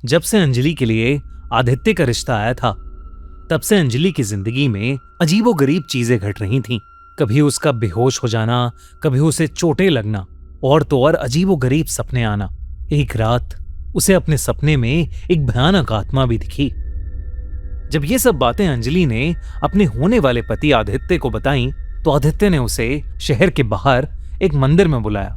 जब से अंजलि के लिए आदित्य का रिश्ता आया था, तब से अंजलि की जिंदगी में अजीबोगरीब चीजें घट रही थीं। कभी उसका बेहोश हो जाना, कभी उसे चोटें लगना, और तो और अजीबोगरीब सपने आना। एक रात उसे अपने सपने में एक भयानक आत्मा भी दिखी। जब ये सब बातें अंजलि ने अपने होने वाले पति आदित्य को बताई, तो आदित्य ने उसे शहर के बाहर एक मंदिर में बुलाया।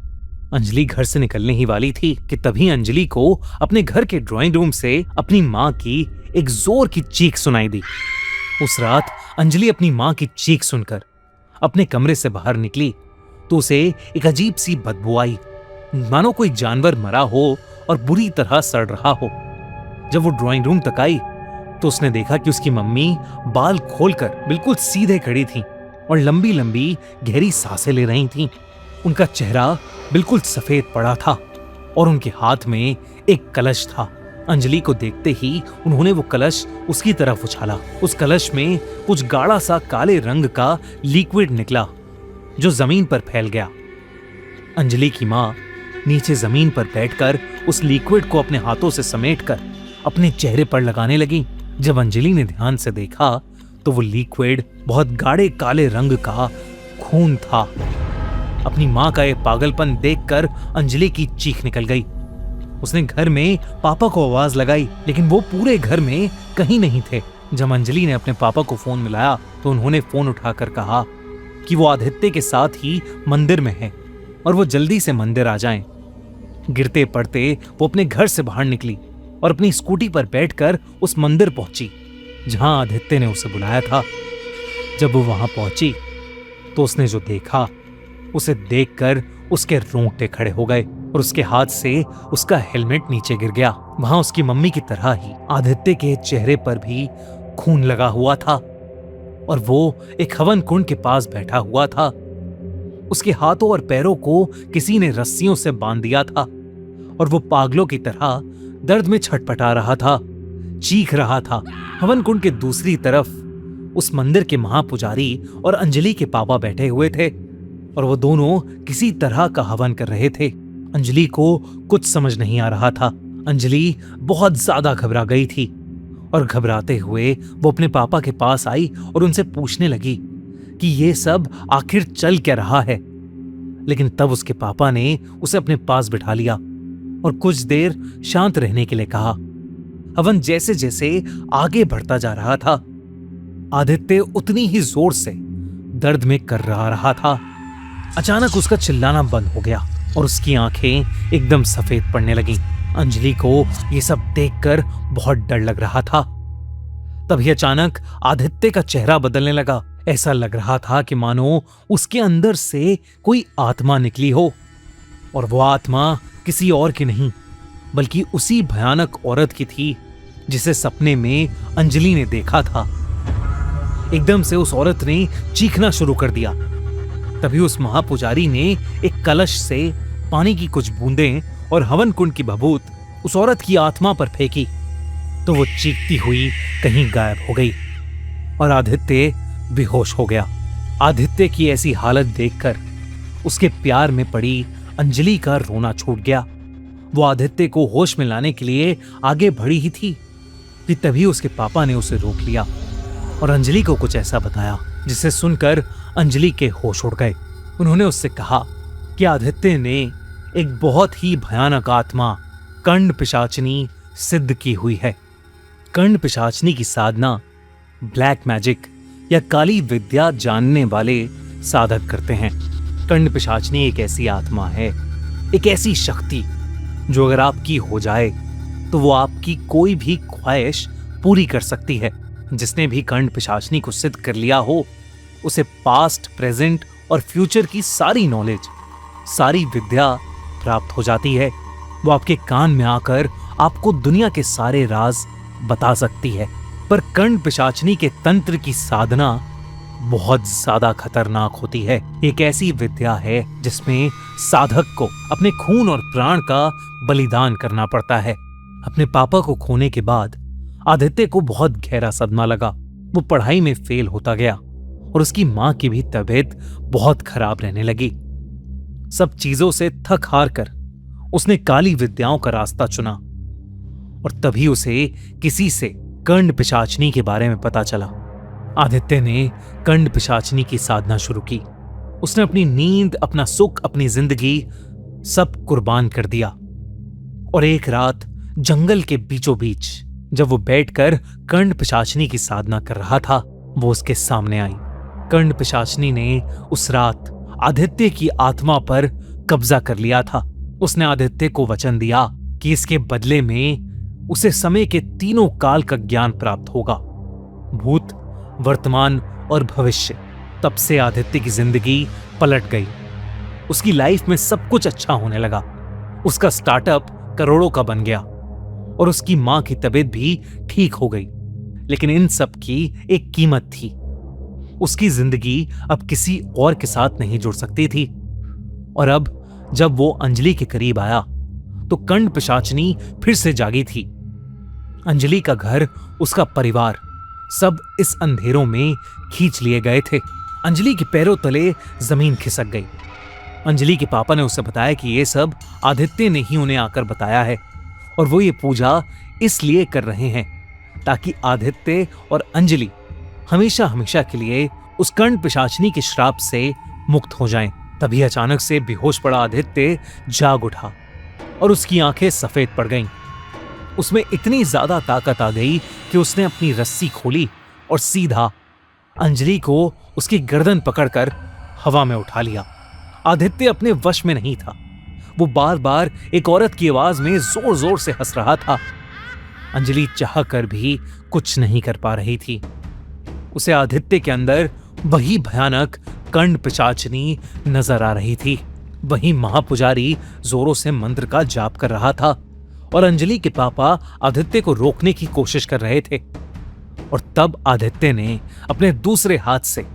अंजलि घर से निकलने ही वाली थी कि तभी अंजलि को अपने घर के ड्राइंग रूम से अपनी माँ की एक जोर की चीख सुनाई दी। उस रात अंजलि अपनी माँ की चीख सुनकर अपने कमरे से बाहर निकली तो उसे एक अजीब सी बदबू आई, मानो कोई जानवर मरा हो और बुरी तरह सड़ रहा हो। जब वो ड्राइंग रूम तक आई तो उसने देखा कि उसकी मम्मी बाल खोलकर बिल्कुल सीधे खड़ी थीं और लंबी लंबी गहरी सांसें ले रही थीं। उनका चेहरा बिल्कुल सफेद पड़ा था और उनके हाथ में एक कलश था। अंजलि को देखते ही उन्होंने वो कलश उसकी तरफ उछाला। उस कलश में कुछ गाढ़ा सा काले रंग का लिक्विड निकला जो जमीन पर फैल गया। अंजलि की माँ नीचे जमीन पर बैठकर उस लिक्विड को अपने हाथों से समेटकर अपने चेहरे पर लगाने लगी। जब अंजलि ने ध्यान से देखा तो वो लिक्विड बहुत गाढ़े काले रंग का खून था। अपनी माँ का ये पागलपन देखकर अंजलि की चीख निकल गई। उसने घर में पापा को आवाज लगाई, लेकिन वो पूरे घर में कहीं नहीं थे। जब अंजलि ने अपने पापा को फोन मिलाया तो उन्होंने फोन उठाकर कहा कि वो आदित्य के साथ ही मंदिर में है और वो जल्दी से मंदिर आ जाएं। गिरते पड़ते वो अपने घर से बाहर निकली और अपनी स्कूटी पर बैठकर उस मंदिर पहुंची जहां आदित्य ने उसे बुलाया था। जब वो वहां पहुंची तो उसने जो देखा उसे देखकर उसके रोंगटे खड़े हो गए और उसके हाथ से उसका हेलमेट नीचे गिर गया। वहां उसकी मम्मी की तरह ही आदित्य के चेहरे पर भी खून लगा हुआ था और वो एक हवन कुंड के पास बैठा हुआ था। उसके हाथों और पैरों को किसी ने रस्सियों से बांध दिया था और वो पागलों की तरह दर्द में छटपटा रहा था, चीख रहा था। हवन कुंड के दूसरी तरफ उस मंदिर के महापुजारी और अंजलि के पापा बैठे हुए थे और वो दोनों किसी तरह का हवन कर रहे थे। अंजलि को कुछ समझ नहीं आ रहा था। अंजलि बहुत ज्यादा घबरा गई थी और घबराते हुए वो अपने पापा के पास आई और उनसे पूछने लगी कि ये सब आखिर चल क्या रहा है। लेकिन तब उसके पापा ने उसे अपने पास बिठा लिया और कुछ देर शांत रहने के लिए कहा। हवन जैसे जैसे आगे बढ़ता जा रहा था, आदित्य उतनी ही जोर से दर्द में कर रहा था। अचानक उसका चिल्लाना बंद हो गया और उसकी आंखें एकदम सफेद पड़ने लगीं। अंजलि को ये सब देखकर बहुत डर लग रहा था। तभी अचानक आदित्य का चेहरा बदलने लगा। ऐसा लग रहा था कि मानो उसके अंदर से कोई आत्मा निकली हो और वो आत्मा किसी और की नहीं बल्कि उसी भयानक औरत की थी जिसे सपने में अंजलि ने देखा था। एकदम से उस औरत ने चीखना शुरू कर दिया। तभी उस महापुजारी ने एक कलश से पानी की कुछ बूंदें और हवन कुंड की भभूत उस औरत की आत्मा पर फेंकी तो वो चीखती हुई कहीं गायब हो गई और आदित्य बेहोश हो गया। आदित्य की ऐसी हालत देखकर उसके प्यार में पड़ी अंजलि का रोना छूट गया। वो आदित्य को होश में लाने के लिए आगे बढ़ी ही थी कि तभी उसके पापा ने उसे रोक लिया और अंजलि को कुछ ऐसा बताया जिसे सुनकर अंजलि के होश उड़ गए। उन्होंने उससे कहा कि आदित्य ने एक बहुत ही भयानक आत्मा कंड पिशाचनी सिद्ध की हुई है। कंड पिशाचनी की साधना ब्लैक मैजिक या काली विद्या जानने वाले साधक करते हैं। कंड पिशाचनी एक ऐसी आत्मा है, एक ऐसी शक्ति जो अगर आपकी हो जाए तो वो आपकी कोई भी ख्वाहिश पूरी कर सकती है। जिसने भी कंड पिशाचनी को सिद्ध कर लिया हो उसे पास्ट, प्रेजेंट और फ्यूचर की सारी नॉलेज, सारी विद्या प्राप्त हो जाती है। वो आपके कान में आकर आपको दुनिया के सारे राज बता सकती है। पर कंड पिशाचनी के तंत्र की साधना बहुत ज्यादा खतरनाक होती है। एक ऐसी विद्या है जिसमें साधक को अपने खून और प्राण का बलिदान करना पड़ता है। अपने पापा को खोने के बाद आदित्य को बहुत गहरा सदमा लगा। वो पढ़ाई में फेल होता गया और उसकी मां की भी तबीयत बहुत खराब रहने लगी। सब चीजों से थक हार कर उसने काली विद्याओं का रास्ता चुना और तभी उसे किसी से कंड पिशाचनी के बारे में पता चला। आदित्य ने कंड पिशाचनी की साधना शुरू की। उसने अपनी नींद, अपना सुख, अपनी जिंदगी सब कुर्बान कर दिया। और एक रात जंगल के बीचों बीच जब वो बैठकर कंड पिशाचनी की साधना कर रहा था, वो उसके सामने आई। कंड पिशाचनी ने उस रात आदित्य की आत्मा पर कब्जा कर लिया था। उसने आदित्य को वचन दिया कि इसके बदले में उसे समय के तीनों काल का ज्ञान प्राप्त होगा, भूत, वर्तमान और भविष्य। तब से आदित्य की जिंदगी पलट गई। उसकी लाइफ में सब कुछ अच्छा होने लगा। उसका स्टार्टअप करोड़ों का बन गया और उसकी मां की तबीयत भी ठीक हो गई। लेकिन इन सब की एक कीमत थी। उसकी जिंदगी अब किसी और के साथ नहीं जुड़ सकती थी। और अब जब वो अंजलि के करीब आया तो कंड पिशाचनी फिर से जागी थी। अंजलि का घर, उसका परिवार, सब इस अंधेरों में खींच लिए गए थे। अंजलि के पैरों तले जमीन खिसक गई। अंजलि के पापा ने उसे बताया कि ये सब आदित्य ने ही उन्हें आकर बताया है और वो ये पूजा इसलिए कर रहे हैं ताकि आदित्य और अंजलि हमेशा हमेशा के लिए उस कंड पिशाचनी के श्राप से मुक्त हो जाएं। तभी अचानक से बेहोश पड़ा आदित्य जाग उठा और उसकी आंखें सफेद पड़ गईं। उसमें इतनी ज्यादा ताकत आ गई कि उसने अपनी रस्सी खोली और सीधा अंजलि को उसकी गर्दन पकड़कर हवा में उठा लिया। आदित्य अपने वश में नहीं था। वो बार बार एक औरत की आवाज में जोर जोर से हंस रहा था। अंजलि चाह कर भी कुछ नहीं कर पा रही थी। उसे आदित्य के अंदर वही भयानक कंड पिशाचनी नजर आ रही थी। वही महापुजारी जोरों से मंत्र का जाप कर रहा था और अंजलि के पापा आदित्य को रोकने की कोशिश कर रहे थे। और तब आदित्य ने अपने दूसरे हाथ से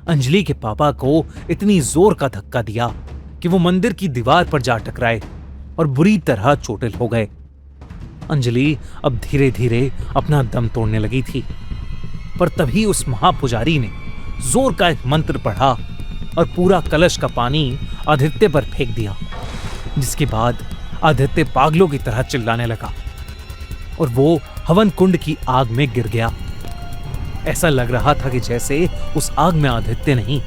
अंजलि के पापा को इतनी जोर का धक्का दिया कि वो मंदिर की दीवार पर जा टकराए और बुरी तरह चोटिल हो गए। अंजलि अब धीरे धीरे अपना दम तोड़ने लगी थी। पर तभी उस महापुजारी ने जोर का एक मंत्र पढ़ा और पूरा कलश का पानी आदित्य पर फेंक दिया, जिसके बाद आदित्य पागलों की तरह चिल्लाने लगा और वो हवन कुंड की आग में गिर गया। ऐसा लग रहा था कि जैसे उस आग में आदित्य नहीं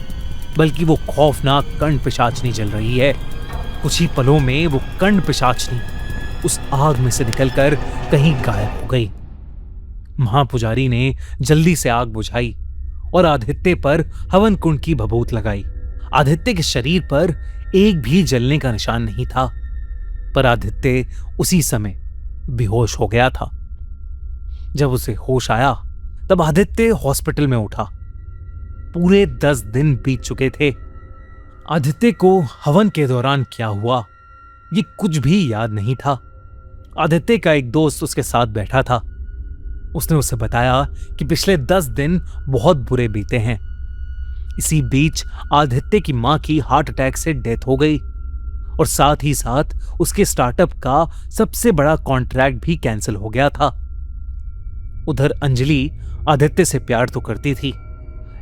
बल्कि वो खौफनाक कंड पिशाचनी जल रही है। कुछ ही पलों में वो कंड पिशाचनी उस आग में से निकलकर कहीं गायब हो गई। महापुजारी ने जल्दी से आग बुझाई और आदित्य पर हवन कुंड की भभूत लगाई। आदित्य के शरीर पर एक भी जलने का निशान नहीं था, पर आदित्य उसी समय बेहोश हो गया था। जब उसे होश आया तब आदित्य हॉस्पिटल में उठा। पूरे 10 दिन बीत चुके थे। आदित्य को हवन के दौरान क्या हुआ ये कुछ भी याद नहीं था। आदित्य का एक दोस्त उसके साथ बैठा था। उसने उसे बताया कि पिछले 10 दिन बहुत बुरे बीते हैं। इसी बीच आदित्य की मां की हार्ट अटैक से डेथ हो गई और साथ ही साथ उसके स्टार्टअप का सबसे बड़ा कॉन्ट्रैक्ट भी कैंसिल हो गया था। उधर अंजलि आदित्य से प्यार तो करती थी,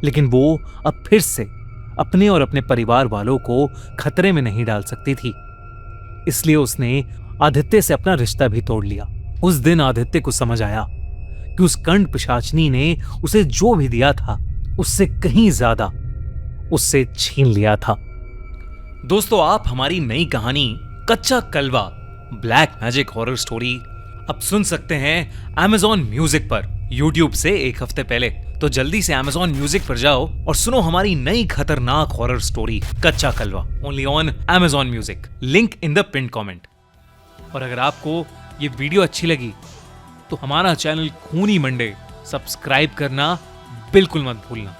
लेकिन वो अब फिर से अपने और अपने परिवार वालों को खतरे में नहीं डाल सकती थी। इसलिए उसने आदित्य से अपना रिश्ता भी तोड़ लिया। उस दिन आदित्य को समझ आया कि उस कंड पिशाचनी ने उसे जो भी दिया था उससे कहीं ज्यादा उससे छीन लिया था। दोस्तों, आप हमारी नई कहानी कच्चा कलवा ब्लैक मैजिक हॉरर स्टोरी अब सुन सकते हैं Amazon म्यूजिक पर YouTube से 1 हफ्ते पहले। तो जल्दी से Amazon म्यूजिक पर जाओ और सुनो हमारी नई खतरनाक हॉरर स्टोरी कच्चा कलवा, only on Amazon music, link in the pin comment. और अगर आपको ये वीडियो अच्छी लगी तो हमारा चैनल खूनी मंडे सब्सक्राइब करना बिल्कुल मत भूलना।